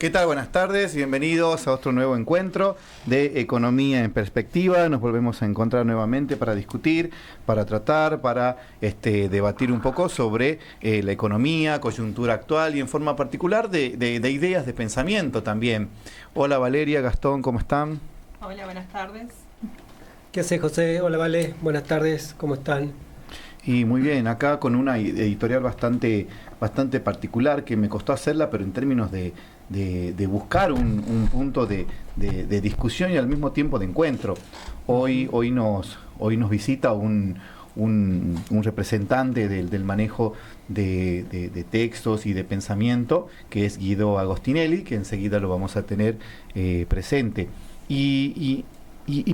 ¿Qué tal? Buenas tardes, bienvenidos a otro nuevo encuentro de Economía en Perspectiva. Nos volvemos a encontrar nuevamente para discutir, para tratar, para debatir un poco sobre la economía, coyuntura actual y en forma particular de ideas de pensamiento también. Hola Valeria, Gastón, ¿cómo están? Hola, buenas tardes. ¿Qué haces, José? Hola, Vale. Buenas tardes. ¿Cómo están? Y muy bien, acá con una editorial bastante particular que me costó hacerla, pero en términos de buscar un punto de discusión y al mismo tiempo de encuentro. Hoy nos visita un representante del manejo de textos y de pensamiento, que es Guido Agostinelli, que enseguida lo vamos a tener presente. Y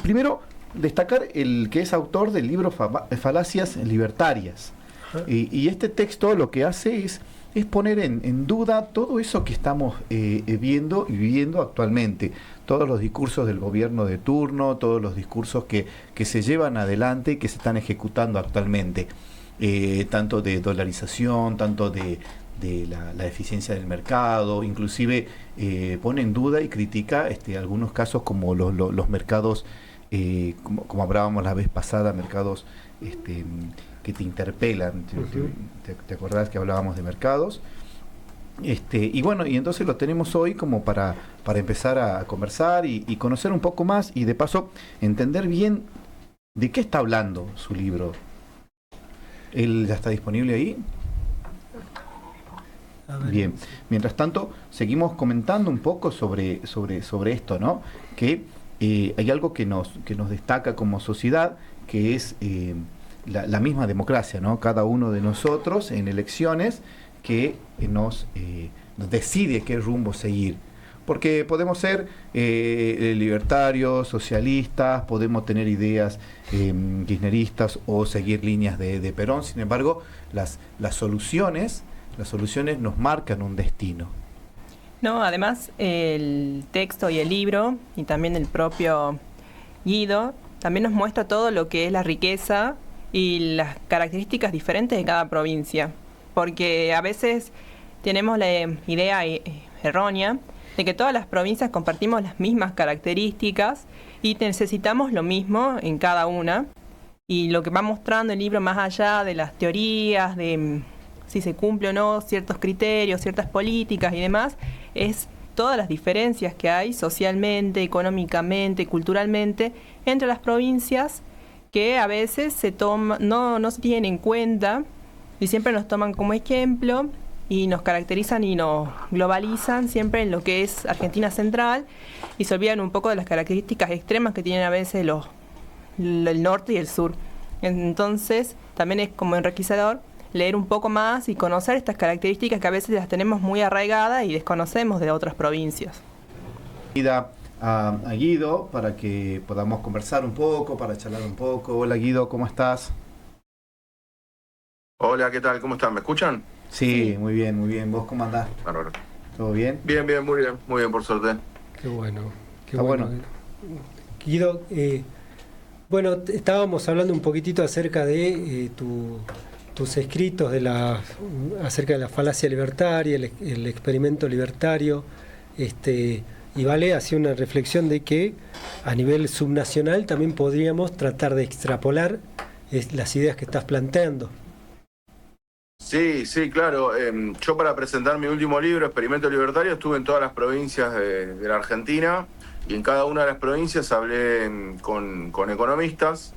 primero destacar el que es autor del libro Falacias Libertarias. Y este texto lo que hace es poner en duda todo eso que estamos viendo y viviendo actualmente. Todos los discursos del gobierno de turno, todos los discursos que se llevan adelante y que se están ejecutando actualmente. Tanto de dolarización, tanto de la eficiencia del mercado, inclusive pone en duda y critica algunos casos como los mercados, como hablábamos la vez pasada, mercados que te interpelan. ¿Te acordás que hablábamos de mercados? Y bueno, y entonces lo tenemos hoy como para empezar a conversar y conocer un poco más y de paso entender bien de qué está hablando su libro. ¿Él ya está disponible ahí? Bien, mientras tanto seguimos comentando un poco sobre esto, ¿no? Que hay algo que nos destaca como sociedad, que es la misma democracia, ¿no? Cada uno de nosotros en elecciones que nos decide qué rumbo seguir. Porque podemos ser libertarios, socialistas, podemos tener ideas kirchneristas o seguir líneas de Perón. Sin embargo, las soluciones nos marcan un destino. No, además el texto y el libro, y también el propio Guido, también nos muestra todo lo que es la riqueza y las características diferentes de cada provincia. Porque a veces tenemos la idea errónea de que todas las provincias compartimos las mismas características y necesitamos lo mismo en cada una. Y lo que va mostrando el libro, más allá de las teorías, de si se cumple o no ciertos criterios, ciertas políticas y demás, es todas las diferencias que hay socialmente, económicamente, culturalmente entre las provincias, que a veces no se tienen en cuenta y siempre nos toman como ejemplo y nos caracterizan y nos globalizan siempre en lo que es Argentina Central y se olvidan un poco de las características extremas que tienen a veces el norte y el sur. Entonces también es como enriquecedor leer un poco más y conocer estas características que a veces las tenemos muy arraigadas y desconocemos de otras provincias. A Guido para que podamos conversar un poco, para charlar un poco. Hola Guido, ¿cómo estás? Hola, ¿qué tal? ¿Cómo están? ¿Me escuchan? Sí, muy bien, muy bien. ¿Vos cómo andás? Bárbaro. ¿Todo bien? Bien, muy bien, por suerte. Qué bueno. Está bueno. Guido, bueno, estábamos hablando un poquitito acerca de tus escritos acerca de la falacia libertaria, el experimento libertario, y Vale hacía una reflexión de que a nivel subnacional también podríamos tratar de extrapolar las ideas que estás planteando. Sí, claro. Yo para presentar mi último libro, Experimento Libertario, estuve en todas las provincias de la Argentina y en cada una de las provincias hablé con economistas.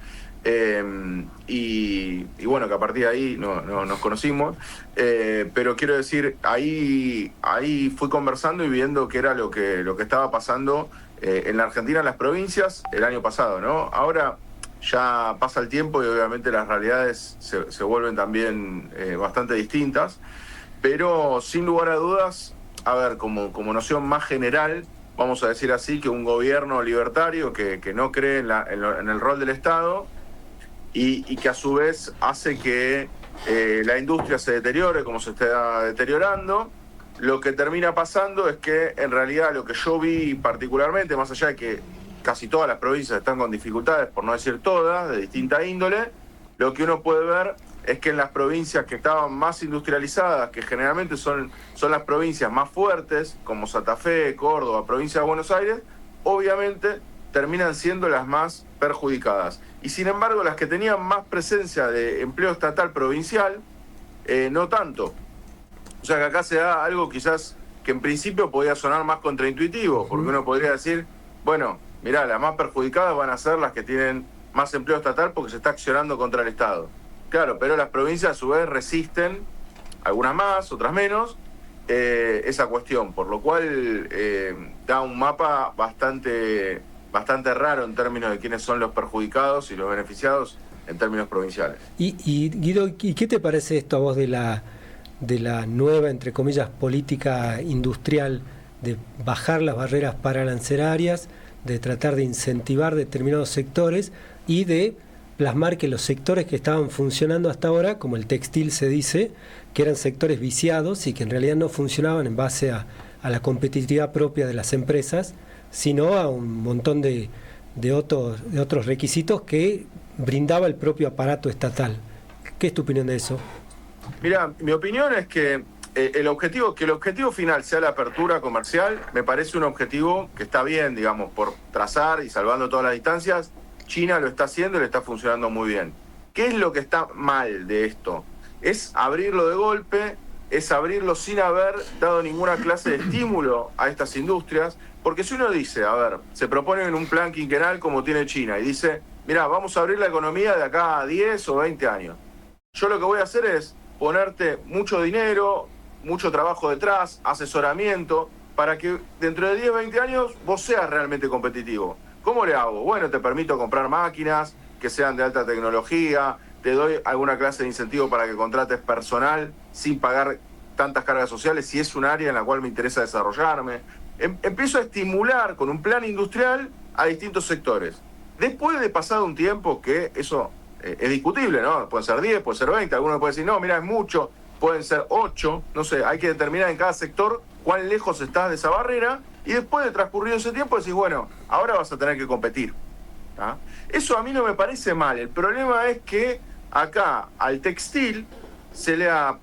Y bueno, que a partir de ahí nos conocimos, pero quiero decir, ahí fui conversando y viendo qué era lo que estaba pasando en la Argentina, en las provincias, el año pasado, ¿no? Ahora ya pasa el tiempo y obviamente las realidades se vuelven también bastante distintas, pero sin lugar a dudas, a ver, como noción más general, vamos a decir así, que un gobierno libertario que no cree en el rol del Estado y que a su vez hace que la industria se deteriore como se está deteriorando. Lo que termina pasando es que en realidad lo que yo vi particularmente, más allá de que casi todas las provincias están con dificultades, por no decir todas, de distinta índole, lo que uno puede ver es que en las provincias que estaban más industrializadas, que generalmente son las provincias más fuertes, como Santa Fe, Córdoba, provincia de Buenos Aires, obviamente terminan siendo las más perjudicadas. Y sin embargo, las que tenían más presencia de empleo estatal provincial, no tanto. O sea que acá se da algo quizás que en principio podía sonar más contraintuitivo, porque uno podría decir, bueno, mirá, las más perjudicadas van a ser las que tienen más empleo estatal porque se está accionando contra el Estado. Claro, pero las provincias a su vez resisten, algunas más, otras menos, esa cuestión, por lo cual da un mapa bastante raro en términos de quiénes son los perjudicados y los beneficiados en términos provinciales. Y Guido, ¿y qué te parece esto a vos de la nueva, entre comillas, política industrial de bajar las barreras paralancerarias, de tratar de incentivar determinados sectores y de plasmar que los sectores que estaban funcionando hasta ahora, como el textil se dice, que eran sectores viciados y que en realidad no funcionaban en base a la competitividad propia de las empresas, sino a un montón de otros requisitos que brindaba el propio aparato estatal? ¿Qué es tu opinión de eso? Mira, mi opinión es que el objetivo final sea la apertura comercial, me parece un objetivo que está bien, digamos, por trazar y salvando todas las distancias. China lo está haciendo y le está funcionando muy bien. ¿Qué es lo que está mal de esto? Es abrirlo de golpe, es abrirlo sin haber dado ninguna clase de estímulo a estas industrias, porque si uno dice, a ver, se propone en un plan quinquenal como tiene China y dice, mira, vamos a abrir la economía de acá a 10 o 20 años. Yo lo que voy a hacer es ponerte mucho dinero, mucho trabajo detrás, asesoramiento, para que dentro de 10 o 20 años vos seas realmente competitivo. ¿Cómo le hago? Bueno, te permito comprar máquinas que sean de alta tecnología, te doy alguna clase de incentivo para que contrates personal sin pagar tantas cargas sociales si es un área en la cual me interesa desarrollarme. Empiezo a estimular con un plan industrial a distintos sectores. Después de pasado un tiempo, que eso es discutible, ¿no? Pueden ser 10, puede ser 20, alguno puede decir, no, mira, es mucho, pueden ser 8, no sé, hay que determinar en cada sector cuán lejos estás de esa barrera, y después de transcurrido ese tiempo decís, bueno, ahora vas a tener que competir. ¿Ah? Eso a mí no me parece mal. El problema es que acá al textil se le ha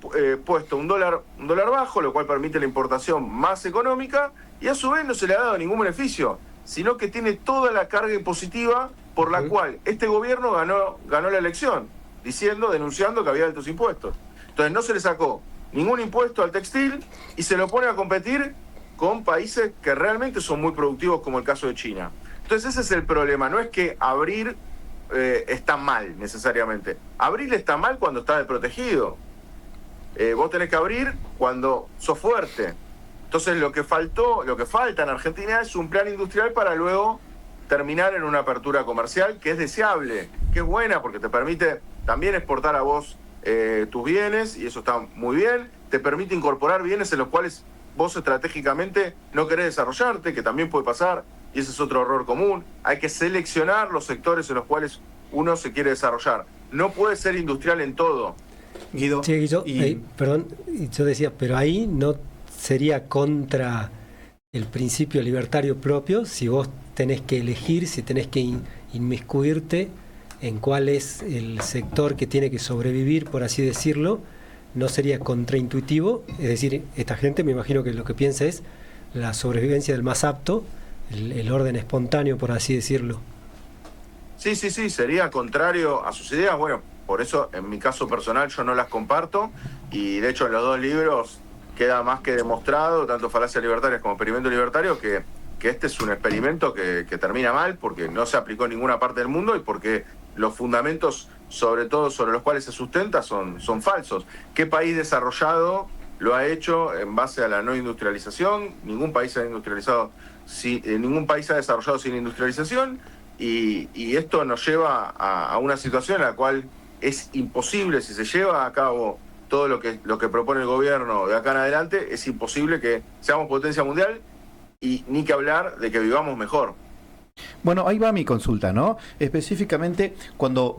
puesto un dólar bajo, lo cual permite la importación más económica, y a su vez no se le ha dado ningún beneficio, sino que tiene toda la carga impositiva por la cual este gobierno ganó la elección, denunciando que había altos impuestos. Entonces no se le sacó ningún impuesto al textil y se lo pone a competir con países que realmente son muy productivos, como el caso de China. Entonces ese es el problema, no es que abrir está mal necesariamente. Abrir está mal cuando está desprotegido. Vos tenés que abrir cuando sos fuerte. Entonces lo que falta en Argentina es un plan industrial para luego terminar en una apertura comercial que es deseable, que es buena porque te permite también exportar a vos tus bienes, y eso está muy bien, te permite incorporar bienes en los cuales vos estratégicamente no querés desarrollarte, que también puede pasar, y ese es otro error común. Hay que seleccionar los sectores en los cuales uno se quiere desarrollar. No puede ser industrial en todo. Guido, sí, perdón, yo decía, pero ahí no sería contra el principio libertario propio si vos tenés que elegir, si tenés que inmiscuirte en cuál es el sector que tiene que sobrevivir, por así decirlo. ¿No sería contraintuitivo? Es decir, esta gente me imagino que lo que piensa es la sobrevivencia del más apto, el orden espontáneo, por así decirlo. Sí, sería contrario a sus ideas. Bueno, por eso en mi caso personal yo no las comparto, y de hecho en los dos libros queda más que demostrado, tanto Falacias Libertarias como Experimento Libertario, que este es un experimento que termina mal porque no se aplicó en ninguna parte del mundo y porque los fundamentos, sobre todo sobre los cuales se sustenta, son falsos. ¿Qué país desarrollado lo ha hecho en base a la no industrialización? Ningún país ha desarrollado sin industrialización, y esto nos lleva a una situación en la cual es imposible, si se lleva a cabo todo lo que propone el gobierno de acá en adelante, es imposible que seamos potencia mundial, y ni que hablar de que vivamos mejor. Bueno, ahí va mi consulta, ¿no? Específicamente, cuando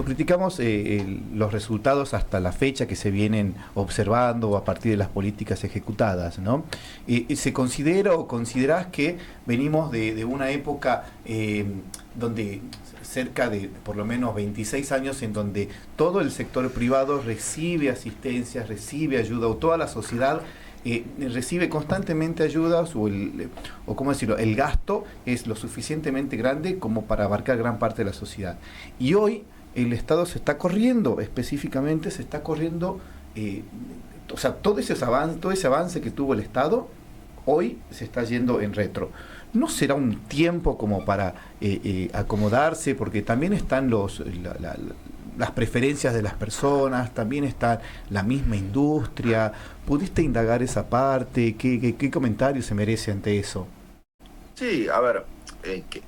criticamos los resultados hasta la fecha que se vienen observando a partir de las políticas ejecutadas, ¿no? ¿Se considera o considerás que venimos de una época donde cerca de por lo menos 26 años en donde todo el sector privado recibe asistencia, recibe ayuda, o toda la sociedad recibe constantemente ayudas, o cómo decirlo, el gasto es lo suficientemente grande como para abarcar gran parte de la sociedad. Y hoy el Estado se está corriendo, específicamente se está corriendo, o sea, todo ese avance que tuvo el Estado, hoy se está yendo en retro. ¿No será un tiempo como para acomodarse? Porque también están las preferencias de las personas, también está la misma industria. ¿Pudiste indagar esa parte? ¿Qué comentario se merece ante eso? Sí, a ver,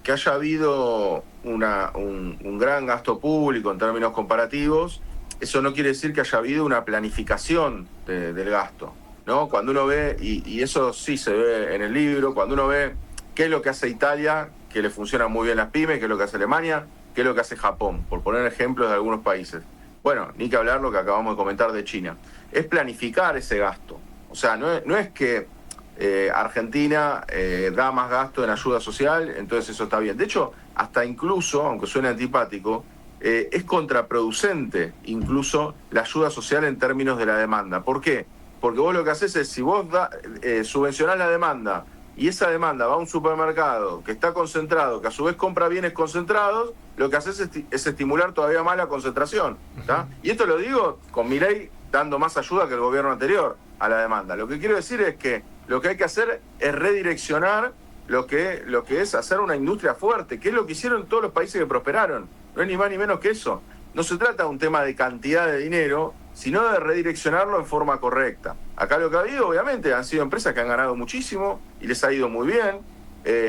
que haya habido un gran gasto público en términos comparativos, eso no quiere decir que haya habido una planificación del gasto, ¿no? Cuando uno ve, y eso sí se ve en el libro, cuando uno ve qué es lo que hace Italia, que le funcionan muy bien las pymes, qué es lo que hace Alemania, qué es lo que hace Japón, por poner ejemplos de algunos países. Bueno, ni que hablar lo que acabamos de comentar de China. Es planificar ese gasto. O sea, no es que Argentina da más gasto en ayuda social, entonces eso está bien. De hecho, hasta incluso, aunque suene antipático, es contraproducente incluso la ayuda social en términos de la demanda. ¿Por qué? Porque vos lo que haces es, si vos subvencionás la demanda, y esa demanda va a un supermercado que está concentrado, que a su vez compra bienes concentrados, lo que haces es estimular todavía más la concentración. ¿Tá? Y esto lo digo con Milei dando más ayuda que el gobierno anterior a la demanda. Lo que quiero decir es que lo que hay que hacer es redireccionar lo que es hacer una industria fuerte, que es lo que hicieron todos los países que prosperaron. No es ni más ni menos que eso. No se trata de un tema de cantidad de dinero, sino de redireccionarlo en forma correcta. Acá lo que ha habido, obviamente, han sido empresas que han ganado muchísimo y les ha ido muy bien,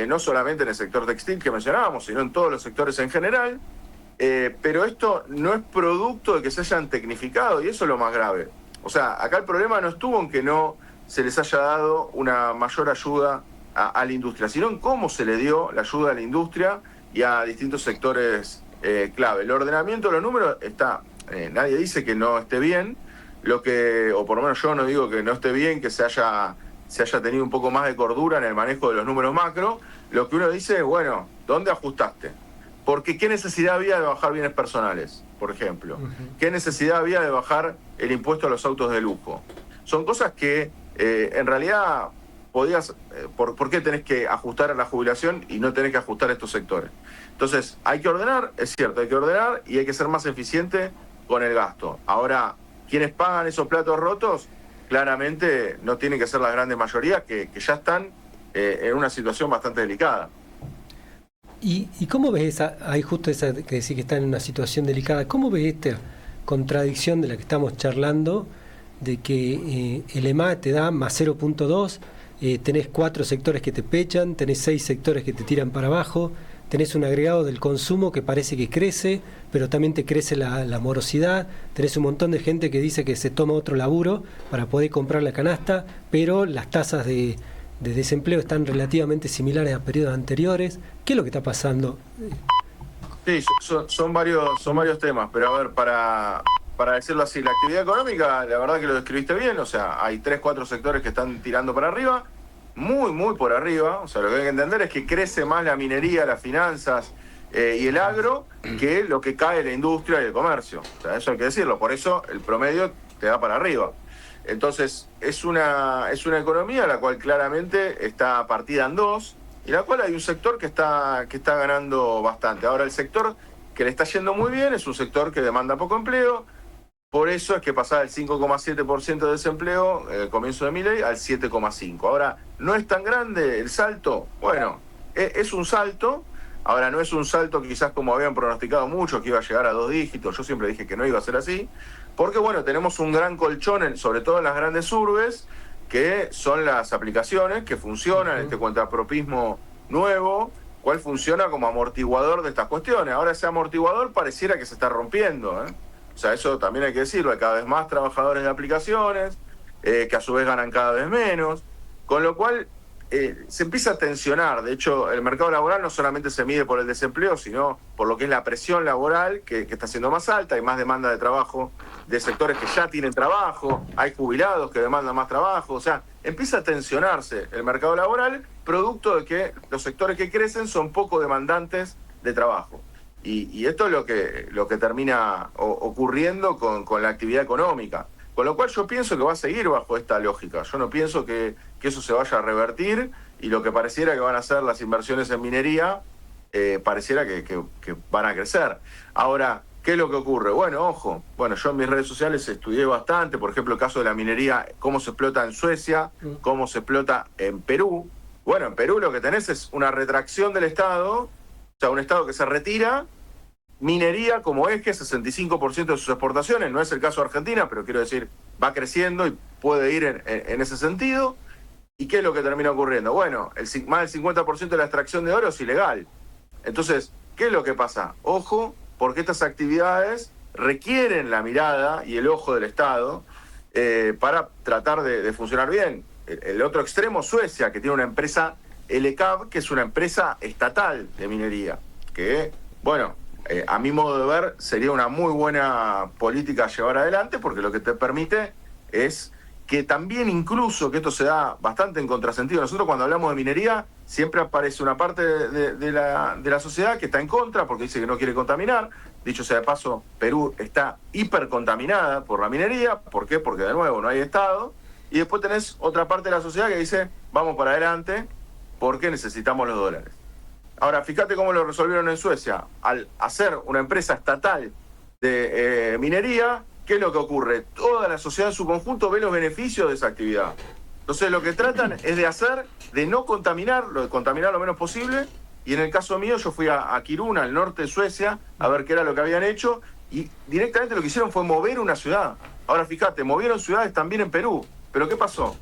no solamente en el sector textil que mencionábamos, sino en todos los sectores en general, pero esto no es producto de que se hayan tecnificado, y eso es lo más grave. O sea, acá el problema no estuvo en que no se les haya dado una mayor ayuda a la industria, sino en cómo se le dio la ayuda a la industria y a distintos sectores clave. El ordenamiento de los números está... nadie dice que no esté bien, o por lo menos yo no digo que no esté bien, que se haya tenido un poco más de cordura en el manejo de los números macro. Lo que uno dice es, bueno, ¿dónde ajustaste? Porque ¿qué necesidad había de bajar bienes personales, por ejemplo? ¿Qué necesidad había de bajar el impuesto a los autos de lujo? Son cosas que en realidad podías... ¿por qué tenés que ajustar a la jubilación y no tenés que ajustar a estos sectores? Entonces, hay que ordenar, es cierto, hay que ordenar y hay que ser más eficiente con el gasto. Ahora, quienes pagan esos platos rotos, claramente no tienen que ser las grandes mayorías que ya están en una situación bastante delicada. ¿Y cómo ves ahí justo esa que decís que está en una situación delicada, cómo ves esta contradicción de la que estamos charlando, de que el EMA te da más 0.2, tenés 4 sectores que te pechan, tenés 6 sectores que te tiran para abajo, tenés un agregado del consumo que parece que crece, pero también te crece la morosidad, tenés un montón de gente que dice que se toma otro laburo para poder comprar la canasta, pero las tasas de desempleo están relativamente similares a periodos anteriores. ¿Qué es lo que está pasando? Sí, son varios temas, pero a ver, para decirlo así, la actividad económica, la verdad que lo describiste bien, o sea, hay 3-4 sectores que están tirando para arriba, muy por arriba. O sea, lo que hay que entender es que crece más la minería, las finanzas y el agro que lo que cae la industria y el comercio. O sea, eso hay que decirlo. Por eso el promedio te da para arriba. Entonces, es una economía la cual claramente está partida en dos y la cual hay un sector que está ganando bastante. Ahora, el sector que le está yendo muy bien es un sector que demanda poco empleo. Por eso es que pasaba del 5,7% de desempleo el comienzo de Milei al 7,5%. Ahora, ¿no es tan grande el salto? Bueno, es un salto. Ahora, no es un salto quizás como habían pronosticado muchos, que iba a llegar a 2 dígitos. Yo siempre dije que no iba a ser así. Porque, bueno, tenemos un gran colchón, sobre todo en las grandes urbes, que son las aplicaciones que funcionan, este cuentapropismo nuevo, cual funciona como amortiguador de estas cuestiones. Ahora ese amortiguador pareciera que se está rompiendo, ¿eh? O sea, eso también hay que decirlo, hay cada vez más trabajadores de aplicaciones, que a su vez ganan cada vez menos, con lo cual se empieza a tensionar. De hecho, el mercado laboral no solamente se mide por el desempleo, sino por lo que es la presión laboral, que está siendo más alta, hay más demanda de trabajo de sectores que ya tienen trabajo, hay jubilados que demandan más trabajo, o sea, empieza a tensionarse el mercado laboral, producto de que los sectores que crecen son poco demandantes de trabajo. Y esto es lo que termina ocurriendo con la actividad económica. Con lo cual yo pienso que va a seguir bajo esta lógica. Yo no pienso que eso se vaya a revertir, y lo que pareciera que van a ser las inversiones en minería, pareciera que van a crecer. Ahora, ¿qué es lo que ocurre? Bueno, ojo, yo en mis redes sociales estudié bastante, por ejemplo, el caso de la minería, cómo se explota en Suecia, cómo se explota en Perú. Bueno, en Perú lo que tenés es una retracción del Estado, o sea, un Estado que se retira, minería como eje, 65% de sus exportaciones, no es el caso de Argentina, pero quiero decir, va creciendo y puede ir en ese sentido. ¿Y qué es lo que termina ocurriendo? Bueno, más del 50% de la extracción de oro es ilegal. Entonces, ¿qué es lo que pasa? Ojo, porque estas actividades requieren la mirada y el ojo del Estado para tratar de funcionar bien. El otro extremo, Suecia, que tiene una empresa, LKAB, que es una empresa estatal de minería, que, a mi modo de ver, sería una muy buena política a llevar adelante, porque lo que te permite es que también, incluso, que esto se da bastante en contrasentido, nosotros cuando hablamos de minería siempre aparece una parte de la sociedad que está en contra porque dice que no quiere contaminar. Dicho sea de paso, Perú está hipercontaminada por la minería. ¿Por qué? Porque de nuevo no hay Estado. Y después tenés otra parte de la sociedad que dice vamos para adelante porque necesitamos los dólares. Ahora, fíjate cómo lo resolvieron en Suecia. Al hacer una empresa estatal de minería, ¿qué es lo que ocurre? Toda la sociedad en su conjunto ve los beneficios de esa actividad. Entonces lo que tratan es de no contaminar, de contaminar lo menos posible. Y en el caso mío, yo fui a Kiruna, al norte de Suecia, a ver qué era lo que habían hecho, y directamente lo que hicieron fue mover una ciudad. Ahora fíjate, movieron ciudades también en Perú. ¿Pero qué pasó?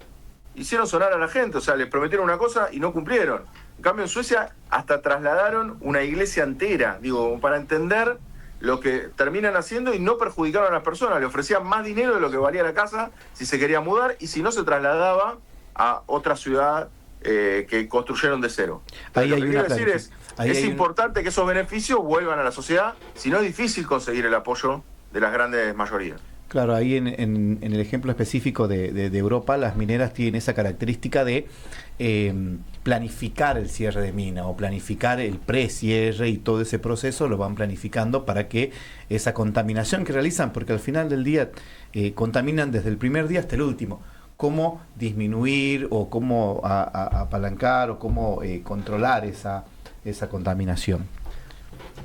Hicieron sonar a la gente, o sea, les prometieron una cosa y no cumplieron. En cambio, en Suecia hasta trasladaron una iglesia entera, para entender lo que terminan haciendo, y no perjudicaron a las personas. Le ofrecían más dinero de lo que valía la casa si se quería mudar, y si no, se trasladaba a otra ciudad que construyeron de cero. Lo que quiero decir es importante que esos beneficios vuelvan a la sociedad, si no es difícil conseguir el apoyo de las grandes mayorías. Claro, ahí en el ejemplo específico de Europa, las mineras tienen esa característica de planificar el cierre de mina o planificar el precierre, y todo ese proceso lo van planificando para que esa contaminación que realizan, porque al final del día contaminan desde el primer día hasta el último, cómo disminuir o cómo apalancar o cómo controlar esa contaminación.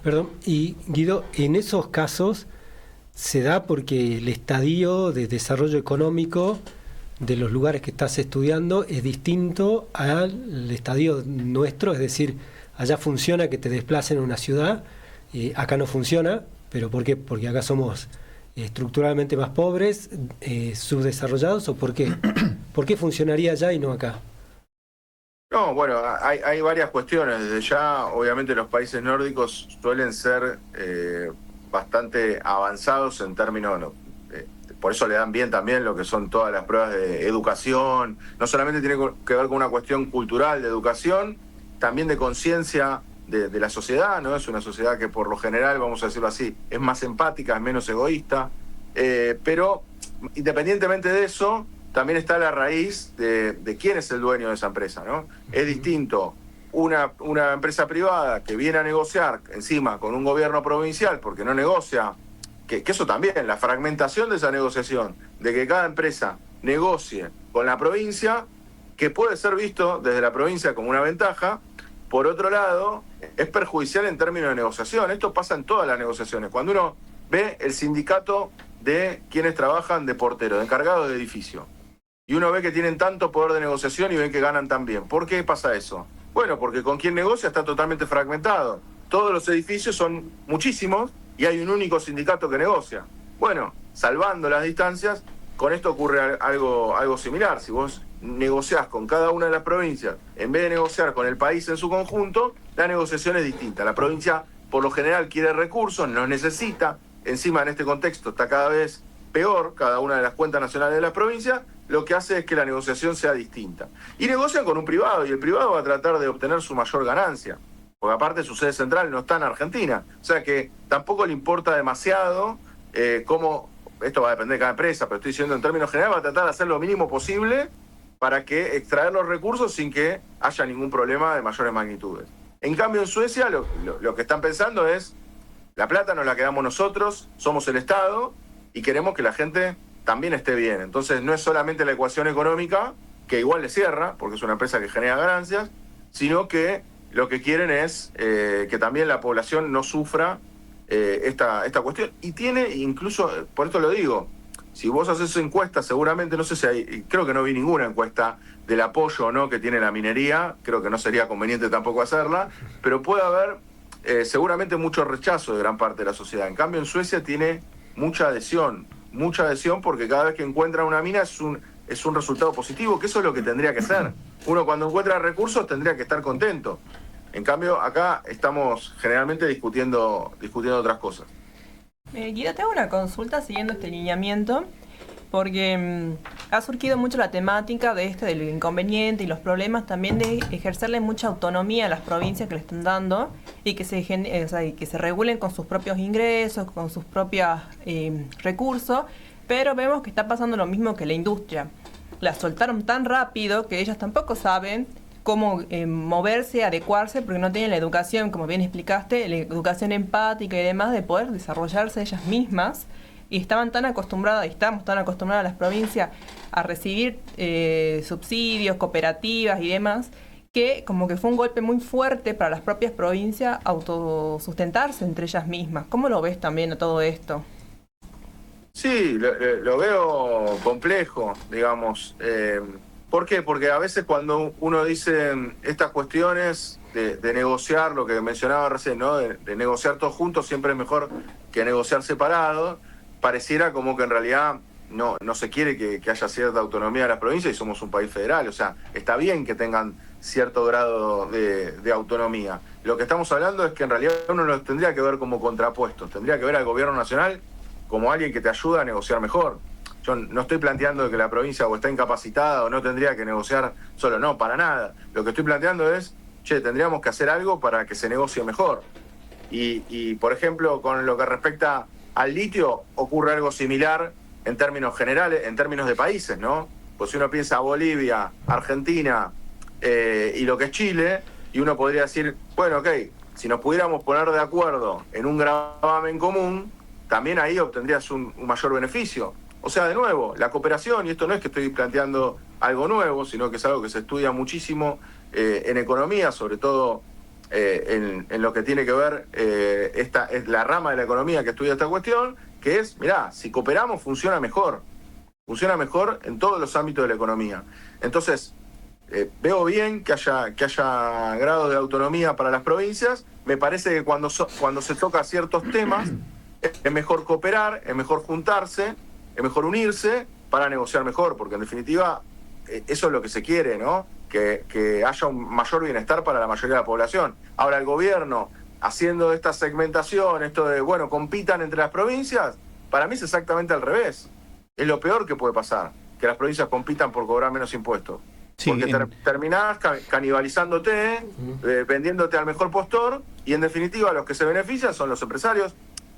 Perdón, y Guido, en esos casos se da porque el estadio de desarrollo económico de los lugares que estás estudiando es distinto al estadio nuestro, es decir, allá funciona que te desplacen a una ciudad, acá no funciona, pero ¿por qué? Porque acá somos estructuralmente más pobres, subdesarrollados, ¿o por qué? ¿Por qué funcionaría allá y no acá? No, hay varias cuestiones. Desde ya, obviamente, los países nórdicos suelen ser bastante avanzados en términos, por eso le dan bien también lo que son todas las pruebas de educación. No solamente tiene que ver con una cuestión cultural de educación, también de conciencia de la sociedad, ¿no? Es una sociedad que por lo general, vamos a decirlo así, es más empática, es menos egoísta, pero independientemente de eso, también está la raíz de quién es el dueño de esa empresa, ¿no? Es distinto una empresa privada que viene a negociar encima con un gobierno provincial porque no negocia, que eso también, la fragmentación de esa negociación, de que cada empresa negocie con la provincia, que puede ser visto desde la provincia como una ventaja, por otro lado, es perjudicial en términos de negociación. Esto pasa en todas las negociaciones. Cuando uno ve el sindicato de quienes trabajan de portero, de encargados de edificio, y uno ve que tienen tanto poder de negociación y ven que ganan tan bien. ¿Por qué pasa eso? Bueno, porque con quien negocia está totalmente fragmentado. Todos los edificios son muchísimos y hay un único sindicato que negocia. Bueno, salvando las distancias, con esto ocurre algo similar. Si vos negociás con cada una de las provincias, en vez de negociar con el país en su conjunto, la negociación es distinta. La provincia, por lo general, quiere recursos, los necesita. Encima, en este contexto, está cada vez peor cada una de las cuentas nacionales de la provincia. Lo que hace es que la negociación sea distinta. Y negocian con un privado, y el privado va a tratar de obtener su mayor ganancia. Porque aparte su sede central no está en Argentina. O sea que tampoco le importa demasiado cómo, esto va a depender de cada empresa, pero estoy diciendo en términos generales, va a tratar de hacer lo mínimo posible para que extraer los recursos sin que haya ningún problema de mayores magnitudes. En cambio, en Suecia lo que están pensando es, la plata nos la quedamos nosotros, somos el Estado y queremos que la gente también esté bien. Entonces no es solamente la ecuación económica, que igual le cierra, porque es una empresa que genera ganancias, sino que lo que quieren es que también la población no sufra esta cuestión. Y tiene, incluso, por esto lo digo, si vos haces encuestas, seguramente, no sé si hay, creo que no vi ninguna encuesta del apoyo o no que tiene la minería, creo que no sería conveniente tampoco hacerla, pero puede haber seguramente mucho rechazo de gran parte de la sociedad. En cambio, en Suecia tiene mucha adhesión porque cada vez que encuentran una mina es un resultado positivo, que eso es lo que tendría que ser. Uno cuando encuentra recursos tendría que estar contento. En cambio, acá estamos generalmente discutiendo otras cosas. Guido, te hago una consulta siguiendo este lineamiento, porque ha surgido mucho la temática del inconveniente y los problemas también de ejercerle mucha autonomía a las provincias que le están dando y que se regulen con sus propios ingresos, con sus propios recursos, pero vemos que está pasando lo mismo que la industria. La soltaron tan rápido que ellas tampoco saben cómo moverse, adecuarse, porque no tienen la educación, como bien explicaste, la educación empática y demás, de poder desarrollarse ellas mismas. Y estamos tan acostumbradas las provincias a recibir subsidios, cooperativas y demás, que como que fue un golpe muy fuerte para las propias provincias autosustentarse entre ellas mismas. ¿Cómo lo ves también a todo esto? Sí, lo veo complejo, digamos. ¿Por qué? Porque a veces cuando uno dice estas cuestiones de negociar, lo que mencionaba recién, ¿no? De negociar todos juntos siempre es mejor que negociar separado, pareciera como que en realidad no se quiere que haya cierta autonomía de las provincias y somos un país federal. O sea, está bien que tengan cierto grado de autonomía. Lo que estamos hablando es que en realidad uno los tendría que ver como contrapuestos, tendría que ver al gobierno nacional como alguien que te ayuda a negociar mejor. Yo no estoy planteando que la provincia o está incapacitada o no tendría que negociar solo, no, para nada. Lo que estoy planteando es, tendríamos que hacer algo para que se negocie mejor. Y por ejemplo, con lo que respecta al litio, ocurre algo similar en términos generales, en términos de países, ¿no? Pues si uno piensa Bolivia, Argentina y lo que es Chile, y uno podría decir, bueno, ok, si nos pudiéramos poner de acuerdo en un gravamen común, también ahí obtendrías un mayor beneficio. O sea, de nuevo, la cooperación, y esto no es que estoy planteando algo nuevo, sino que es algo que se estudia muchísimo en economía, sobre todo en lo que tiene que ver, esta es la rama de la economía que estudia esta cuestión, que es, mirá, si cooperamos funciona mejor en todos los ámbitos de la economía. Entonces, veo bien que haya grados de autonomía para las provincias. Me parece que cuando se toca ciertos temas, es mejor cooperar, es mejor juntarse, es mejor unirse para negociar mejor, porque en definitiva eso es lo que se quiere, ¿no? Que haya un mayor bienestar para la mayoría de la población. Ahora el gobierno, haciendo esta segmentación, esto de, bueno, compitan entre las provincias, para mí es exactamente al revés. Es lo peor que puede pasar, que las provincias compitan por cobrar menos impuestos. Sí, porque terminás canibalizándote, vendiéndote al mejor postor, y en definitiva los que se benefician son los empresarios,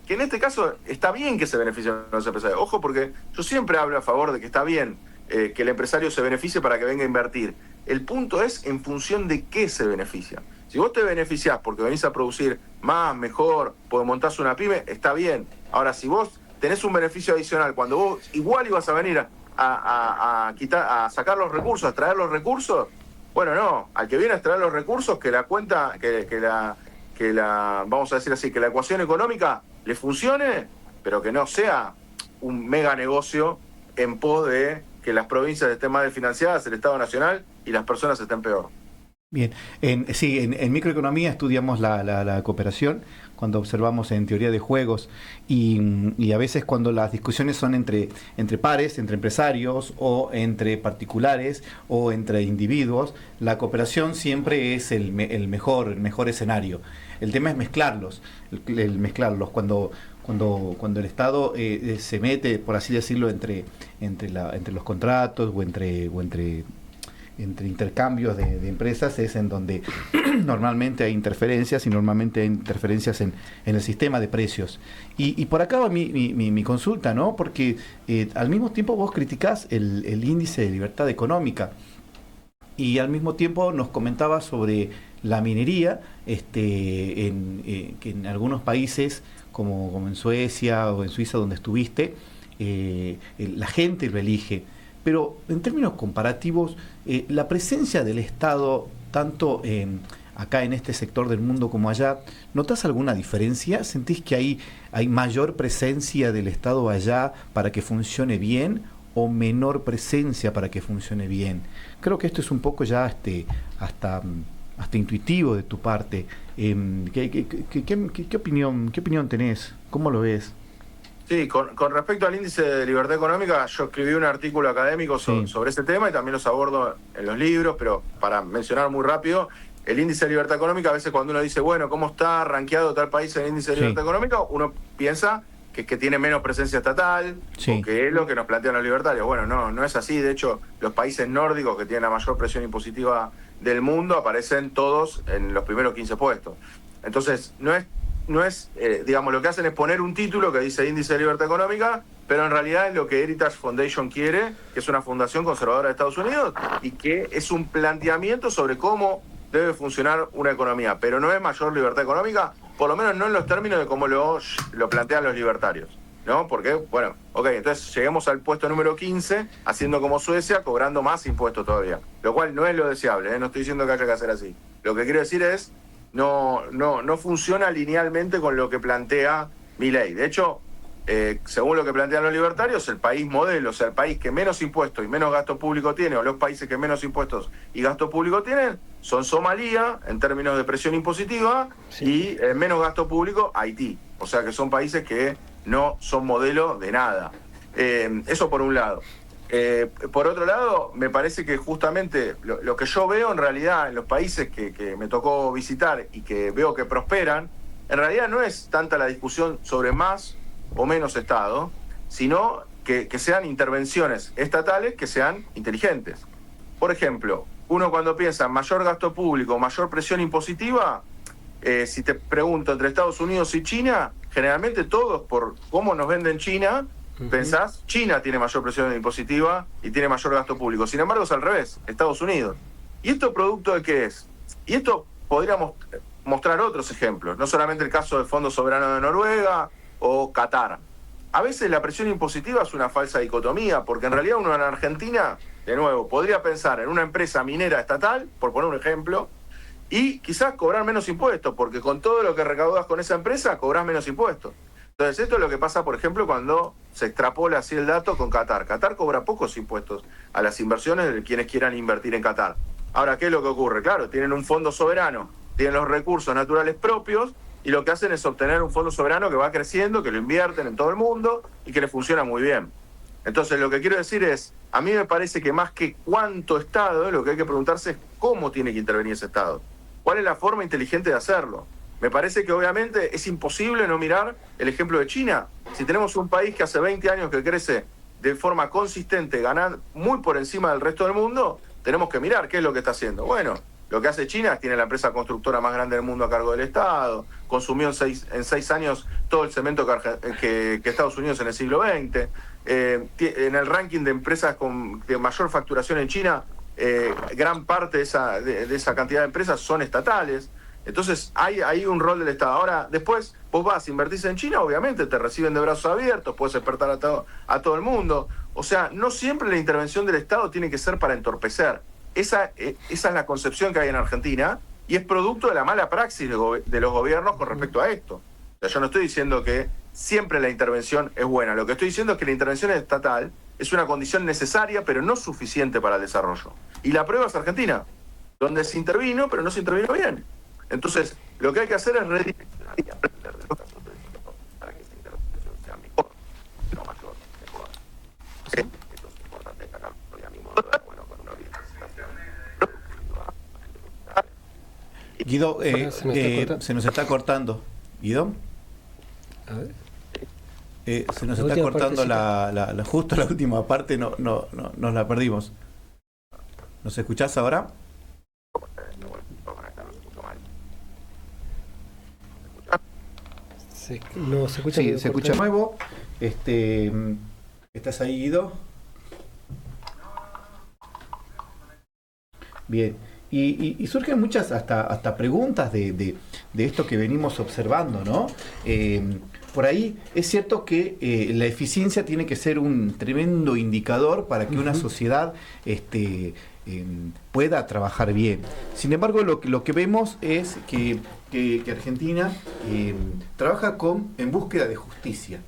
que en este caso está bien que se beneficien los empresarios. Ojo, porque yo siempre hablo a favor de que está bien que el empresario se beneficie para que venga a invertir. El punto es en función de qué se beneficia. Si vos te beneficiás porque venís a producir más, mejor, porque montás una pyme, está bien. Ahora, si vos tenés un beneficio adicional, cuando vos igual ibas a venir a sacar los recursos, a traer los recursos, bueno, no, al que viene a traer los recursos, que la cuenta, que la, vamos a decir así, que la ecuación económica le funcione, pero que no sea un mega negocio en pos de que las provincias estén más desfinanciadas, el Estado Nacional, y las personas estén peor. Bien, en microeconomía estudiamos la cooperación cuando observamos en teoría de juegos y a veces cuando las discusiones son entre pares, entre empresarios o entre particulares o entre individuos, la cooperación siempre es el mejor escenario. El tema es mezclarlos, cuando el Estado se mete, por así decirlo, entre los contratos o entre intercambios de empresas, es en donde normalmente hay interferencias en el sistema de precios. Y por acá va mi consulta, ¿no? Porque al mismo tiempo vos criticás el índice de libertad económica y al mismo tiempo nos comentabas sobre la minería, que en algunos países, como en Suecia o en Suiza donde estuviste, la gente lo elige. Pero en términos comparativos, la presencia del Estado, tanto acá en este sector del mundo como allá, ¿notas alguna diferencia? ¿Sentís que hay mayor presencia del Estado allá para que funcione bien o menor presencia para que funcione bien? Creo que esto es un poco ya hasta intuitivo de tu parte. ¿Qué opinión tenés? ¿Cómo lo ves? Sí, con respecto al índice de libertad económica, yo escribí un artículo académico sobre ese tema y también los abordo en los libros, pero para mencionar muy rápido, el índice de libertad económica, a veces cuando uno dice, bueno, ¿cómo está rankeado tal país en el índice de libertad económica? Uno piensa que tiene menos presencia estatal, o que es lo que nos plantean los libertarios. Bueno, no es así. De hecho, los países nórdicos que tienen la mayor presión impositiva del mundo aparecen todos en los primeros 15 puestos. Entonces, no es digamos, lo que hacen es poner un título que dice Índice de Libertad Económica, pero en realidad es lo que Heritage Foundation quiere, que es una fundación conservadora de Estados Unidos, y que es un planteamiento sobre cómo debe funcionar una economía, pero no es mayor libertad económica, por lo menos no en los términos de cómo lo plantean los libertarios, ¿no? Porque, bueno, entonces lleguemos al puesto número 15, haciendo como Suecia, cobrando más impuestos todavía, lo cual no es lo deseable, no estoy diciendo que haya que hacer así. Lo que quiero decir es, no funciona linealmente con lo que plantea Milei. De hecho, según lo que plantean los libertarios, el país modelo, o sea, el país que menos impuestos y menos gasto público tiene, o los países que menos impuestos y gasto público tienen, son Somalia, en términos de presión impositiva, y menos gasto público, Haití. O sea, que son países que no son modelo de nada. Eso por un lado. Por otro lado, me parece que justamente lo que yo veo en realidad en los países que me tocó visitar y que veo que prosperan, en realidad no es tanta la discusión sobre más o menos Estado, sino que sean intervenciones estatales que sean inteligentes. Por ejemplo, uno cuando piensa en mayor gasto público, mayor presión impositiva, si te pregunto entre Estados Unidos y China, generalmente todos, por cómo nos venden China, pensás, China tiene mayor presión impositiva y tiene mayor gasto público. Sin embargo, es al revés, Estados Unidos. ¿Y esto producto de qué es? Y esto podríamos mostrar otros ejemplos, no solamente el caso del Fondo Soberano de Noruega o Qatar. A veces la presión impositiva es una falsa dicotomía, porque en realidad uno en Argentina, de nuevo, podría pensar en una empresa minera estatal, por poner un ejemplo, y quizás cobrar menos impuestos, porque con todo lo que recaudas con esa empresa, cobras menos impuestos. Entonces, esto es lo que pasa, por ejemplo, cuando se extrapola así el dato con Qatar. Qatar cobra pocos impuestos a las inversiones de quienes quieran invertir en Qatar. Ahora, ¿qué es lo que ocurre? Claro, tienen un fondo soberano, tienen los recursos naturales propios, y lo que hacen es obtener un fondo soberano que va creciendo, que lo invierten en todo el mundo y que les funciona muy bien. Entonces, lo que quiero decir es, a mí me parece que más que cuánto Estado, lo que hay que preguntarse es cómo tiene que intervenir ese Estado. ¿Cuál es la forma inteligente de hacerlo? Me parece que obviamente es imposible no mirar el ejemplo de China. Si tenemos un país que hace 20 años que crece de forma consistente, ganar muy por encima del resto del mundo, tenemos que mirar qué es lo que está haciendo. Bueno, lo que hace China es tiene la empresa constructora más grande del mundo a cargo del Estado, consumió en seis años todo el cemento que Estados Unidos en el siglo XX, en el ranking de empresas de mayor facturación en China, gran parte de esa cantidad de empresas son estatales. Entonces hay un rol del Estado. Ahora, después vos vas, invertís en China, obviamente te reciben de brazos abiertos, puedes despertar a todo el mundo. O sea, no siempre la intervención del Estado tiene que ser para entorpecer. Esa es la concepción que hay en Argentina y es producto de la mala praxis de los gobiernos con respecto a esto. O sea, yo no estoy diciendo que siempre la intervención es buena. Lo que estoy diciendo es que la intervención estatal es una condición necesaria, pero no suficiente para el desarrollo. Y la prueba es Argentina, donde se intervino, pero no se intervino bien. Entonces, lo que hay que hacer es redireccionar y aprender de los casos de distintos para que esta intervención sea mejor, no mayor, mejor. ¿Sí? Esto es importante destacarlo ya mismo. Bueno, con una orientación productiva. Guido, se nos está cortando. ¿Guido? A ver. Se nos está cortando justo la última parte, nos la perdimos. ¿Nos escuchás ahora? No, se escucha. Sí, se escucha nuevo. ¿Estás ahí, Guido? Bien. Y surgen muchas hasta preguntas de esto que venimos observando, ¿no? Por ahí es cierto que la eficiencia tiene que ser un tremendo indicador para que una sociedad pueda trabajar bien. Sin embargo, lo que vemos es que Argentina trabaja en búsqueda de justicia.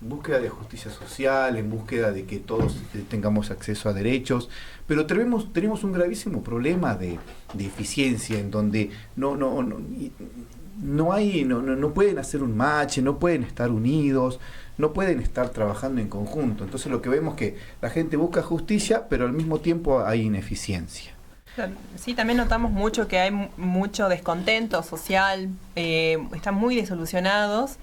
En búsqueda de justicia social, en búsqueda de que todos tengamos acceso a derechos, pero tenemos un gravísimo problema de eficiencia en donde no pueden hacer un match, no pueden estar unidos, no pueden estar trabajando en conjunto. Entonces lo que vemos es que la gente busca justicia, pero al mismo tiempo hay ineficiencia. Sí, también notamos mucho que hay mucho descontento social, están muy desolucionados,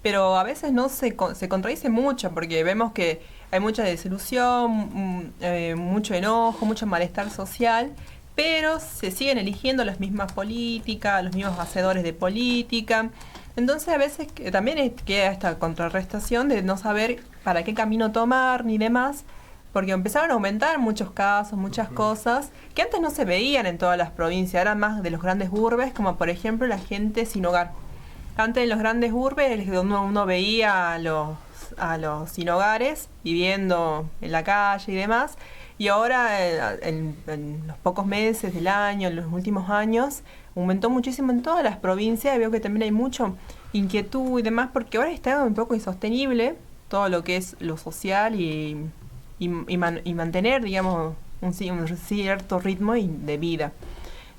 pero a veces no se contradice mucho, porque vemos que hay mucha desilusión, mucho enojo, mucho malestar social, pero se siguen eligiendo las mismas políticas, los mismos hacedores de política. Entonces a veces también queda esta contrarrestación de no saber para qué camino tomar ni demás, porque empezaron a aumentar muchos casos, muchas cosas que antes no se veían en todas las provincias, eran más de los grandes urbes, como por ejemplo la gente sin hogar. Antes en los grandes urbes uno veía a los sin hogares viviendo en la calle y demás, y ahora en los pocos meses del año, en los últimos años, aumentó muchísimo en todas las provincias, y veo que también hay mucha inquietud y demás, porque ahora está un poco insostenible todo lo que es lo social y mantener, digamos, un cierto ritmo de vida.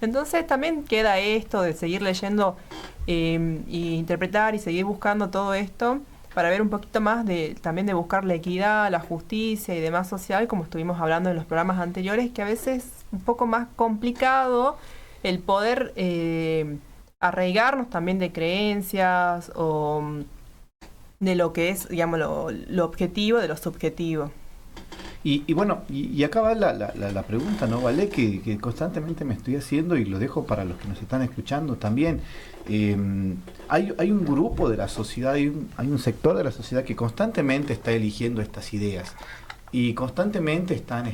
Entonces también queda esto de seguir leyendo y interpretar y seguir buscando todo esto para ver un poquito más también de buscar la equidad, la justicia y demás social, como estuvimos hablando en los programas anteriores, que a veces es un poco más complicado el poder arraigarnos también de creencias o de lo que es, digamos, lo objetivo de lo subjetivo. Y bueno, y acá va la pregunta, ¿no, Vale? Que constantemente me estoy haciendo, y lo dejo para los que nos están escuchando también. Hay un grupo de la sociedad, hay un sector de la sociedad que constantemente está eligiendo estas ideas y constantemente están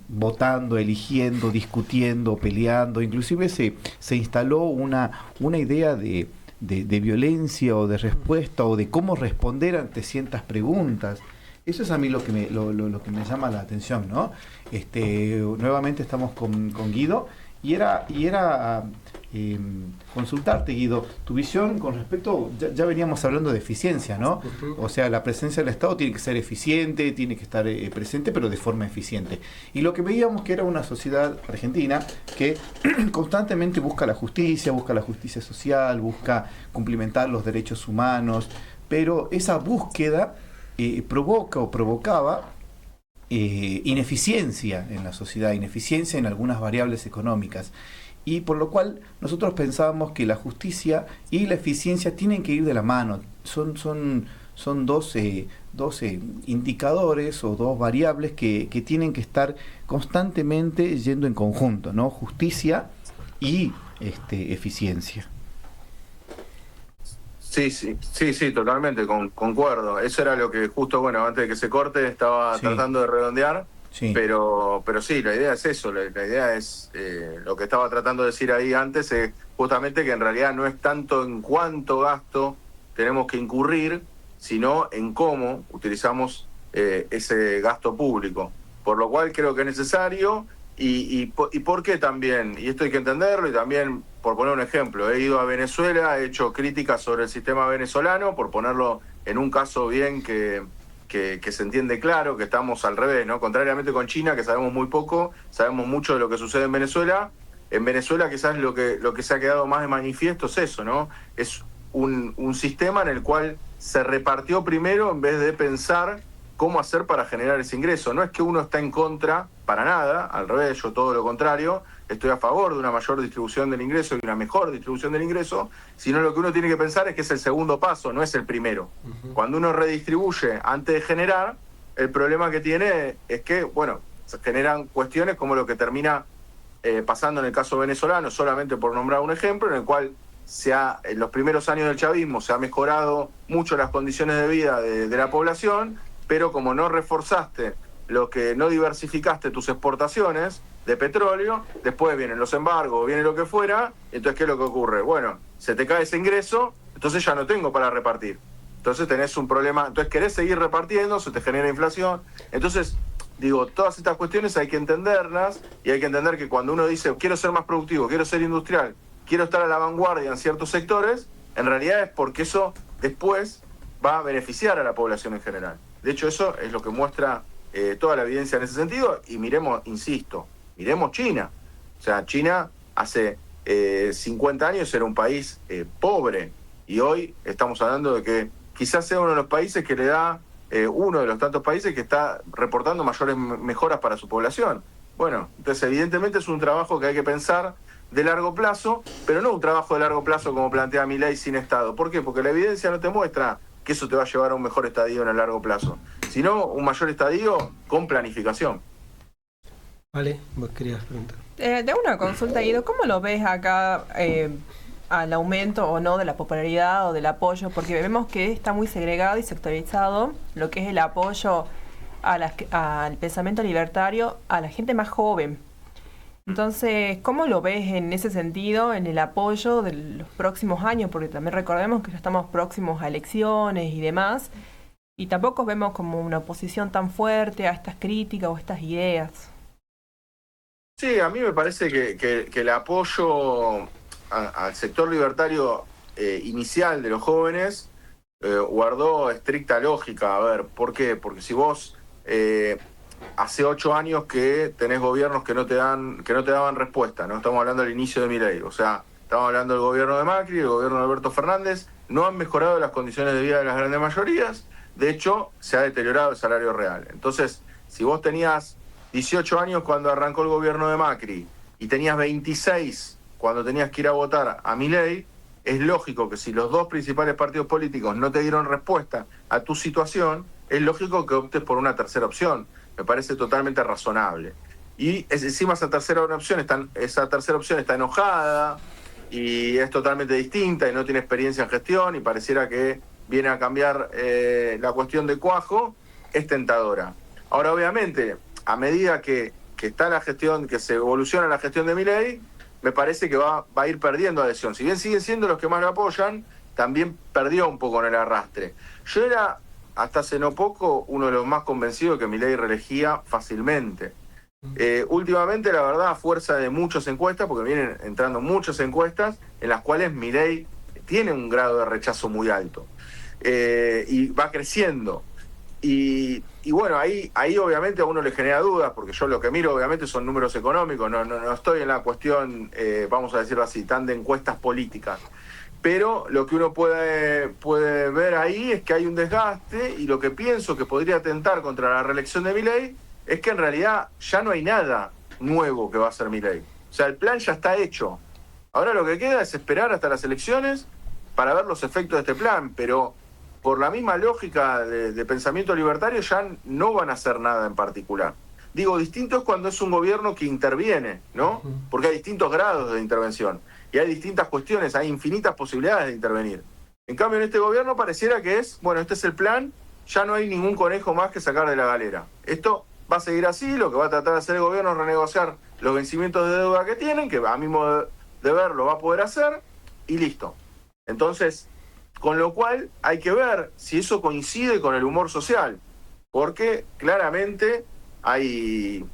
votando, eligiendo, discutiendo, peleando. Inclusive se instaló una idea de violencia o de respuesta o de cómo responder ante ciertas preguntas. Eso es a mí lo que me llama la atención, ¿no? Nuevamente estamos con Guido y era consultarte, Guido, tu visión con respecto, ya veníamos hablando de eficiencia, ¿no? O sea, la presencia del Estado tiene que ser eficiente, tiene que estar presente, pero de forma eficiente. Y lo que veíamos que era una sociedad argentina que constantemente busca la justicia social, busca cumplimentar los derechos humanos, pero esa búsqueda provocaba ineficiencia en la sociedad, ineficiencia en algunas variables económicas, y por lo cual nosotros pensábamos que la justicia y la eficiencia tienen que ir de la mano. Son dos indicadores o dos variables que tienen que estar constantemente yendo en conjunto, ¿no? Justicia y eficiencia. Sí, totalmente, concuerdo. Eso era lo que justo, bueno, antes de que se corte estaba tratando de redondear, pero sí, la idea es eso, la idea es, lo que estaba tratando de decir ahí antes es justamente que en realidad no es tanto en cuánto gasto tenemos que incurrir, sino en cómo utilizamos ese gasto público, por lo cual creo que es necesario. Y por qué también, y esto hay que entenderlo, y también, por poner un ejemplo, he ido a Venezuela, he hecho críticas sobre el sistema venezolano, por ponerlo en un caso bien que se entiende claro, que estamos al revés, ¿no? Contrariamente con China, que sabemos muy poco, sabemos mucho de lo que sucede en Venezuela. En Venezuela quizás lo que se ha quedado más de manifiesto es eso, ¿no? Es un sistema en el cual se repartió primero en vez de pensar cómo hacer para generar ese ingreso. No es que uno está en contra, para nada, al revés, yo todo lo contrario, estoy a favor de una mayor distribución del ingreso y una mejor distribución del ingreso, sino lo que uno tiene que pensar es que es el segundo paso, no es el primero. Cuando uno redistribuye antes de generar, el problema que tiene es que, bueno, se generan cuestiones como lo que termina pasando en el caso venezolano, solamente por nombrar un ejemplo, en el cual en los primeros años del chavismo se ha mejorado mucho las condiciones de vida de la población, pero como no reforzaste no diversificaste tus exportaciones, de petróleo, después vienen los embargos, viene lo que fuera, entonces ¿qué es lo que ocurre? Bueno, se te cae ese ingreso, entonces ya no tengo para repartir. Entonces tenés un problema, entonces querés seguir repartiendo, se te genera inflación. Entonces, digo, todas estas cuestiones hay que entenderlas y hay que entender que cuando uno dice quiero ser más productivo, quiero ser industrial, quiero estar a la vanguardia en ciertos sectores, en realidad es porque eso después va a beneficiar a la población en general. De hecho, eso es lo que muestra toda la evidencia en ese sentido. Y miremos, insisto, miremos China. O sea, China hace 50 años era un país pobre y hoy estamos hablando de que quizás sea uno de los países que le da, uno de los tantos países que está reportando mayores mejoras para su población. Bueno, entonces evidentemente es un trabajo que hay que pensar de largo plazo, pero no un trabajo de largo plazo como plantea Milei sin Estado. ¿Por qué? Porque la evidencia no te muestra que eso te va a llevar a un mejor estadio en el largo plazo, sino un mayor estadio con planificación. Vale, vos querías preguntar. De una consulta, Guido, ¿cómo lo ves acá al aumento o no de la popularidad o del apoyo? Porque vemos que está muy segregado y sectorizado lo que es el apoyo al pensamiento libertario a la gente más joven. Entonces, ¿cómo lo ves en ese sentido, en el apoyo de los próximos años? Porque también recordemos que ya estamos próximos a elecciones y demás, y tampoco vemos como una oposición tan fuerte a estas críticas o estas ideas. Sí, a mí me parece que el apoyo al sector libertario inicial de los jóvenes guardó estricta lógica. A ver, ¿por qué? Porque si vos hace 8 años que tenés gobiernos que no te daban respuesta, no estamos hablando del inicio de Milei, o sea, estamos hablando del gobierno de Macri, el gobierno de Alberto Fernández, no han mejorado las condiciones de vida de las grandes mayorías, de hecho, se ha deteriorado el salario real. Entonces, si vos tenías 18 años cuando arrancó el gobierno de Macri y tenías 26 cuando tenías que ir a votar a Milei, es lógico que si los dos principales partidos políticos no te dieron respuesta a tu situación, es lógico que optes por una tercera opción. Me parece totalmente razonable. Y encima esa tercera opción está enojada y es totalmente distinta y no tiene experiencia en gestión y pareciera que viene a cambiar la cuestión de cuajo, es tentadora. Ahora, obviamente, a medida que está la gestión, que se evoluciona la gestión de Milei, me parece que va a ir perdiendo adhesión. Si bien siguen siendo los que más lo apoyan, también perdió un poco en el arrastre. Yo era, hasta hace no poco, uno de los más convencidos de que Milei reelegía fácilmente. Últimamente, la verdad, a fuerza de muchas encuestas, porque vienen entrando muchas encuestas, en las cuales Milei tiene un grado de rechazo muy alto. Y va creciendo. Y bueno, ahí obviamente a uno le genera dudas, porque yo lo que miro obviamente son números económicos, no estoy en la cuestión, vamos a decirlo así, tan de encuestas políticas. Pero lo que uno puede ver ahí es que hay un desgaste y lo que pienso que podría atentar contra la reelección de Milei es que en realidad ya no hay nada nuevo que va a hacer Milei. O sea, el plan ya está hecho. Ahora lo que queda es esperar hasta las elecciones para ver los efectos de este plan, pero por la misma lógica de pensamiento libertario ya no van a hacer nada en particular. Digo, distinto es cuando es un gobierno que interviene, ¿no? Porque hay distintos grados de intervención y hay distintas cuestiones, hay infinitas posibilidades de intervenir. En cambio, en este gobierno pareciera que bueno, este es el plan, ya no hay ningún conejo más que sacar de la galera. Esto va a seguir así, lo que va a tratar de hacer el gobierno es renegociar los vencimientos de deuda que tienen, que a mi modo de ver lo va a poder hacer, y listo. Entonces, con lo cual hay que ver si eso coincide con el humor social, porque claramente hay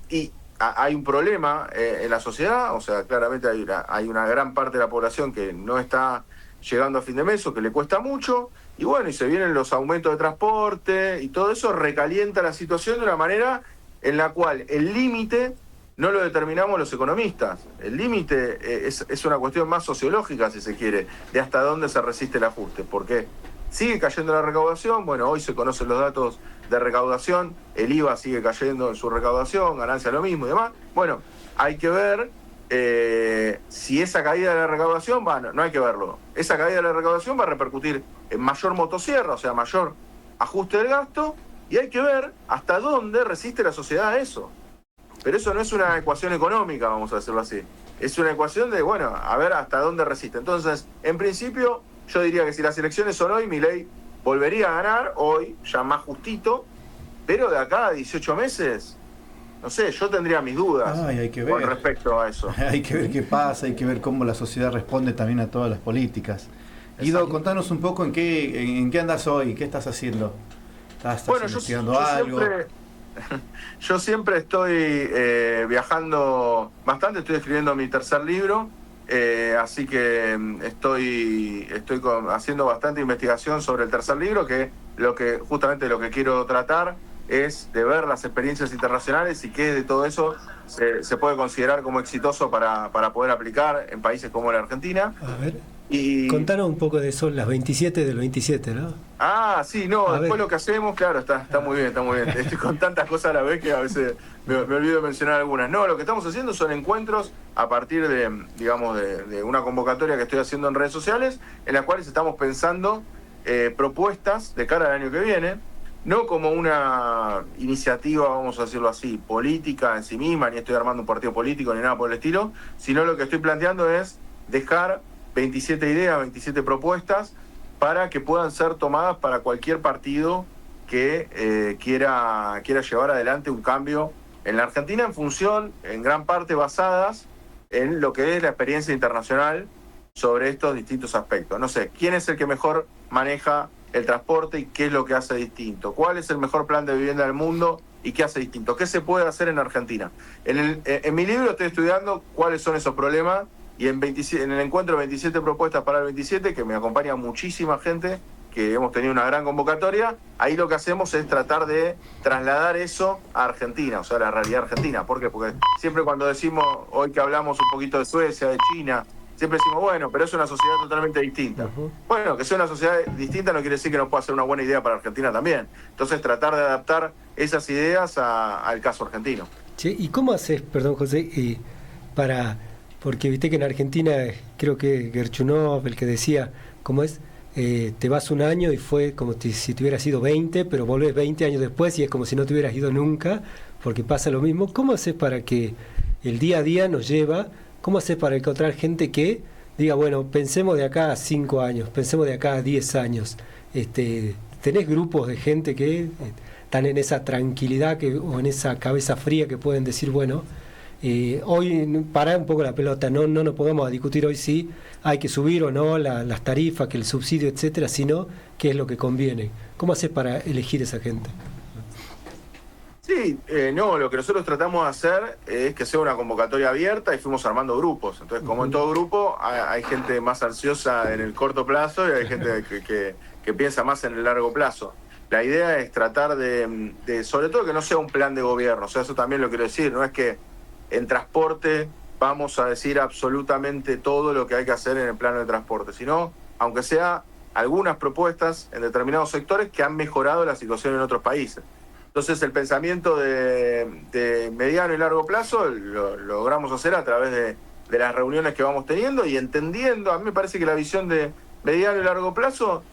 un problema en la sociedad, o sea, claramente hay una gran parte de la población que no está llegando a fin de mes o que le cuesta mucho, y bueno, y se vienen los aumentos de transporte y todo eso recalienta la situación de una manera en la cual el límite no lo determinamos los economistas. El límite es una cuestión más sociológica, si se quiere, de hasta dónde se resiste el ajuste. Porque sigue cayendo la recaudación, bueno, hoy se conocen los datos de recaudación, el IVA sigue cayendo en su recaudación, ganancia lo mismo y demás. Bueno, hay que ver si esa caída de la recaudación, no hay que verlo. Esa caída de la recaudación va a repercutir en mayor motosierra, o sea, mayor ajuste del gasto, y hay que ver hasta dónde resiste la sociedad a eso. Pero eso no es una ecuación económica, vamos a decirlo así. Es una ecuación de, bueno, a ver hasta dónde resiste. Entonces, en principio, yo diría que si las elecciones son hoy, Milei volvería a ganar, hoy, ya más justito, pero de acá a 18 meses, no sé, yo tendría mis dudas Hay que con ver. respecto a eso. Hay que ver qué pasa, hay que ver cómo la sociedad responde también a todas las políticas. Guido, Exacto. contanos un poco en qué andas hoy, qué estás haciendo. ¿Estás Bueno, investigando algo? Yo siempre estoy viajando bastante, estoy escribiendo mi tercer libro, así que estoy haciendo bastante investigación sobre el tercer libro, que justamente lo que quiero tratar es de ver las experiencias internacionales y qué de todo eso se puede considerar como exitoso para poder aplicar en países como la Argentina. A ver, Y contanos un poco de eso, las 27 del 27, ¿no? sí, no, A después ver. lo que hacemos, claro, está muy bien, está muy bien. Estoy con tantas cosas a la vez que a veces me olvido de mencionar algunas. No, lo que estamos haciendo son encuentros a partir de una convocatoria que estoy haciendo en redes sociales, en las cuales estamos pensando propuestas de cara al año que viene, no como una iniciativa, vamos a decirlo así, política en sí misma, ni estoy armando un partido político ni nada por el estilo, sino lo que estoy planteando es dejar 27 ideas, 27 propuestas para que puedan ser tomadas para cualquier partido que quiera llevar adelante un cambio en la Argentina, en función, en gran parte basadas en lo que es la experiencia internacional sobre estos distintos aspectos. No sé, ¿quién es el que mejor maneja el transporte y qué es lo que hace distinto? ¿Cuál es el mejor plan de vivienda del mundo y qué hace distinto? ¿Qué se puede hacer en Argentina? En mi libro estoy estudiando cuáles son esos problemas, y en el encuentro 27 propuestas para el 27, que me acompaña muchísima gente, que hemos tenido una gran convocatoria, ahí lo que hacemos es tratar de trasladar eso a Argentina, o sea, a la realidad argentina. ¿Por qué? Porque siempre cuando decimos, hoy que hablamos un poquito de Suecia, de China, siempre decimos, bueno, pero es una sociedad totalmente distinta. Ujú. Bueno, que sea una sociedad distinta no quiere decir que no pueda ser una buena idea para Argentina también. Entonces, tratar de adaptar esas ideas al caso argentino. Che, ¿y cómo haces, perdón José, porque viste que en Argentina, creo que Gerchunov, el que decía, ¿cómo es? Te vas un año y fue como si te hubieras ido 20, pero volvés 20 años después y es como si no te hubieras ido nunca, porque pasa lo mismo. ¿Cómo haces para que el día a día nos lleva, cómo haces para encontrar gente que diga, bueno, pensemos de acá a 5 años, pensemos de acá a 10 años? ¿Tenés grupos de gente que están en esa tranquilidad o en esa cabeza fría que pueden decir, bueno, hoy pará un poco la pelota, no nos pongamos a discutir hoy si hay que subir o no las tarifas, que el subsidio, etcétera, sino qué es lo que conviene? ¿Cómo haces para elegir esa gente? Sí, no, lo que nosotros tratamos de hacer es que sea una convocatoria abierta y fuimos armando grupos. Entonces, como en todo grupo, hay gente más ansiosa en el corto plazo y hay gente que piensa más en el largo plazo. La idea es tratar de, sobre todo, que no sea un plan de gobierno. O sea, eso también lo quiero decir. No es que en transporte vamos a decir absolutamente todo lo que hay que hacer en el plano de transporte, sino, aunque sea algunas propuestas en determinados sectores que han mejorado la situación en otros países. Entonces, el pensamiento de mediano y largo plazo lo logramos hacer a través de las reuniones que vamos teniendo y entendiendo. A mí me parece que la visión de mediano y largo plazo,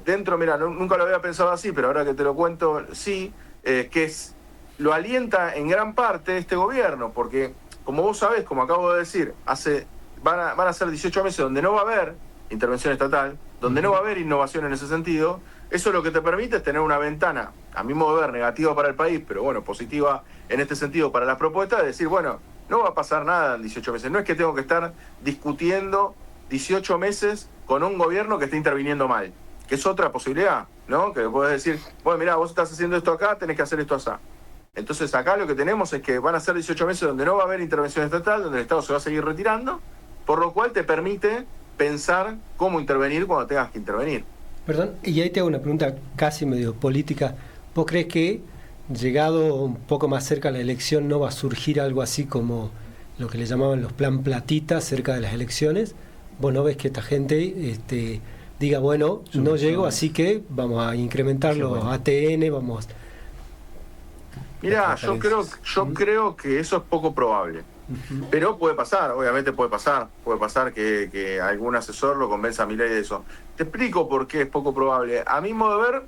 dentro, mira, nunca lo había pensado así, pero ahora que te lo cuento, sí, que lo alienta en gran parte este gobierno, porque, como vos sabés, como acabo de decir, van a ser 18 meses donde no va a haber intervención estatal, donde no va a haber innovación en ese sentido. Eso lo que te permite es tener una ventana, a mi modo de ver, negativa para el país, pero bueno, positiva en este sentido para las propuestas, de decir, bueno, no va a pasar nada en 18 meses. No es que tengo que estar discutiendo 18 meses con un gobierno que esté interviniendo mal, que es otra posibilidad, ¿no? Que puedes decir, bueno, mirá, vos estás haciendo esto acá, tenés que hacer esto allá. Entonces acá lo que tenemos es que van a ser 18 meses donde no va a haber intervención estatal, donde el Estado se va a seguir retirando, por lo cual te permite pensar cómo intervenir cuando tengas que intervenir. Perdón, y ahí te hago una pregunta casi medio política. ¿Vos crees que, llegado un poco más cerca a la elección, no va a surgir algo así como lo que le llamaban los plan platita cerca de las elecciones? ¿Vos no ves que esta gente diga, bueno, no llego, así que vamos a incrementar los ATN, vamos... Mirá, yo creo que eso es poco probable. Pero puede pasar, obviamente puede pasar que algún asesor lo convenza a Milei de eso. Te explico por qué es poco probable. A mi modo de ver,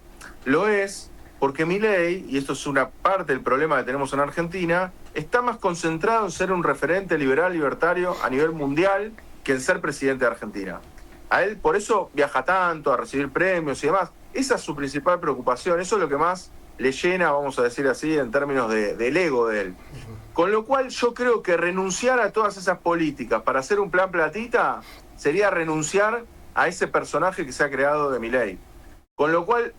lo es porque Milei, y esto es una parte del problema que tenemos en Argentina, está más concentrado en ser un referente liberal, libertario a nivel mundial que en ser presidente de Argentina. A él, por eso viaja tanto, a recibir premios y demás. Esa es su principal preocupación, eso es lo que más le llena, vamos a decir así, en términos del ego de él. Con lo cual yo creo que renunciar a todas esas políticas para hacer un plan platita sería renunciar a ese personaje que se ha creado de Milei. Con lo cual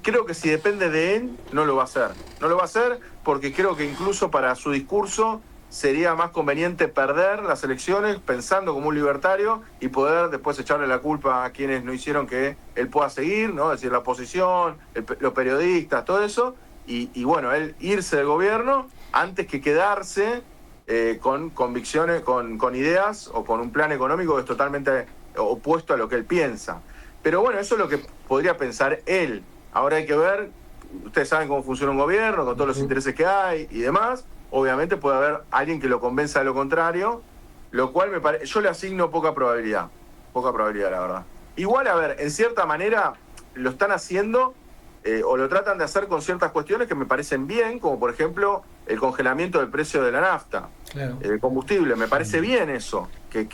creo que si depende de él, no lo va a hacer. No lo va a hacer porque creo que incluso para su discurso sería más conveniente perder las elecciones pensando como un libertario y poder después echarle la culpa a quienes no hicieron que él pueda seguir, ¿no? Es decir, la oposición, los periodistas, todo eso, y bueno, él irse del gobierno antes que quedarse con convicciones, con ideas o con un plan económico que es totalmente opuesto a lo que él piensa. Pero bueno, eso es lo que podría pensar él. Ahora hay que ver, ustedes saben cómo funciona un gobierno, con todos los intereses que hay y demás. Obviamente puede haber alguien que lo convenza de lo contrario, lo cual yo le asigno poca probabilidad, la verdad. Igual, a ver, en cierta manera lo están haciendo o lo tratan de hacer con ciertas cuestiones que me parecen bien, como por ejemplo el congelamiento del precio de la nafta, Claro. el combustible. Me parece bien eso, que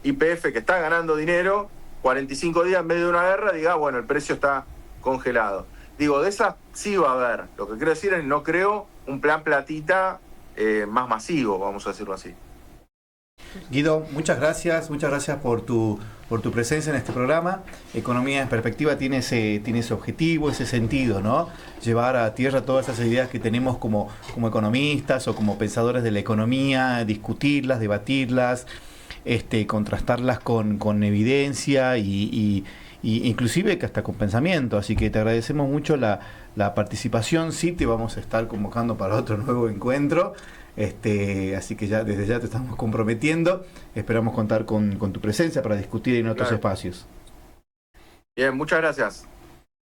YPF, que está ganando dinero, 45 días en vez de una guerra, diga, bueno, el precio está congelado. Digo, de esas sí va a haber. Lo que quiero decir es, no creo un plan platita más masivo, vamos a decirlo así. Guido, muchas gracias por tu presencia en este programa. Economía en Perspectiva tiene ese objetivo, ese sentido, ¿no? Llevar a tierra todas esas ideas que tenemos como economistas o como pensadores de la economía, discutirlas, debatirlas, contrastarlas con evidencia y inclusive que hasta con pensamiento. Así que te agradecemos mucho la participación. Sí, te vamos a estar convocando para otro nuevo encuentro. Así que ya desde ya te estamos comprometiendo. Esperamos contar con tu presencia para discutir en otros espacios. Bien, muchas gracias.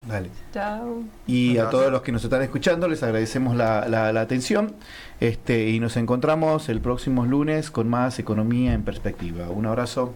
Dale. Chao. Y a todos los que nos están escuchando les agradecemos la atención. Y nos encontramos el próximo lunes con más Economía en Perspectiva. Un abrazo.